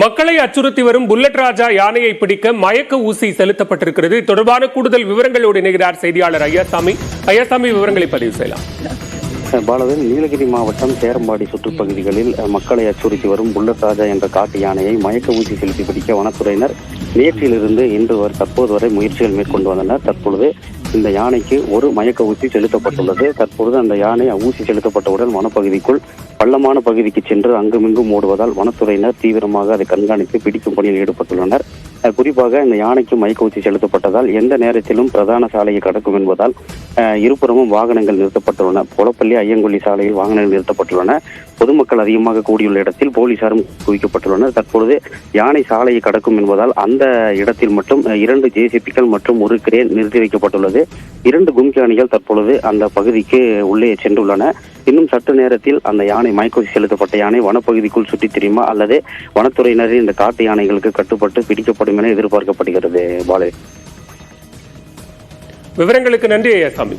மக்களை அச்சுறுத்தி வரும் புல்லட் ராஜா யானையை பிடிக்க மயக்க ஊசி செலுத்தப்பட்டிருக்கிறது. தொடர்பான கூடுதல் விவரங்களோடு இணைகிறார் செய்தியாளர் ஐயாசாமி. விவரங்களை பதிவு செய்யலாம். பாலவேல், நீலகிரி மாவட்டம் சேரம்பாடி சுற்றுப்பகுதிகளில் மக்களை அச்சுறுத்தி வரும் புல்லட் ராஜா என்ற காட்டு யானையை மயக்க ஊசி செலுத்தி பிடிக்க வனத்துறையினர் நேற்றிலிருந்து இன்று தற்போது வரை முயற்சிகள் மேற்கொண்டு வந்தனர். தற்பொழுது இந்த யானைக்கு ஒரு மயக்க ஊசி செலுத்தப்பட்டுள்ளது. தற்பொழுது அந்த யானை ஊசி செலுத்தப்பட்டவுடன் வனப்பகுதிக்குள் பள்ளமான பகுதிக்கு சென்று அங்குமிங்கும் ஓடுவதால் வனத்துறையினர் தீவிரமாக அதை கண்காணித்து பிடிக்கும் பணியில் ஈடுபட்டுள்ளனர். குறிப்பாக இந்த யானைக்கு மயக்க ஊசி செலுத்தப்பட்டதால் எந்த நேரத்திலும் பிரதான சாலையை கடக்கும் என்பதால் இருபுறமும் வாகனங்கள் நிறுத்தப்பட்டுள்ளன. பொலப்பள்ளி ஐயங்கொல்லி சாலையில் வாகனங்கள் நிறுத்தப்பட்டுள்ளன. பொதுமக்கள் அதிகமாக கூடியுள்ள இடத்தில் போலீசாரும் குவிக்கப்பட்டுள்ளனர். தற்பொழுது யானை சாலையை கடக்கும் என்பதால் அந்த இடத்தில் மட்டும் 2 ஜேசிபிக்கள் மற்றும் ஒரு கிரேன் நிறுத்தி வைக்கப்பட்டுள்ளது. 2 கும்கி அணிகள் தற்பொழுது அந்த பகுதிக்கு உள்ளே சென்றுள்ளன. இன்னும் சற்று நேரத்தில் அந்த யானை மயக்க ஊசி செலுத்தப்பட்ட யானை வனப்பகுதிக்குள் சுற்றித் திரியுமா அல்லது வனத்துறையினரின் இந்த காட்டு யானைகளுக்கு கட்டுப்பட்டு பிடிக்கப்படும் என எதிர்பார்க்கப்படுகிறது. பாலே, விவரங்களுக்கு நன்றி ஐயாசாமி.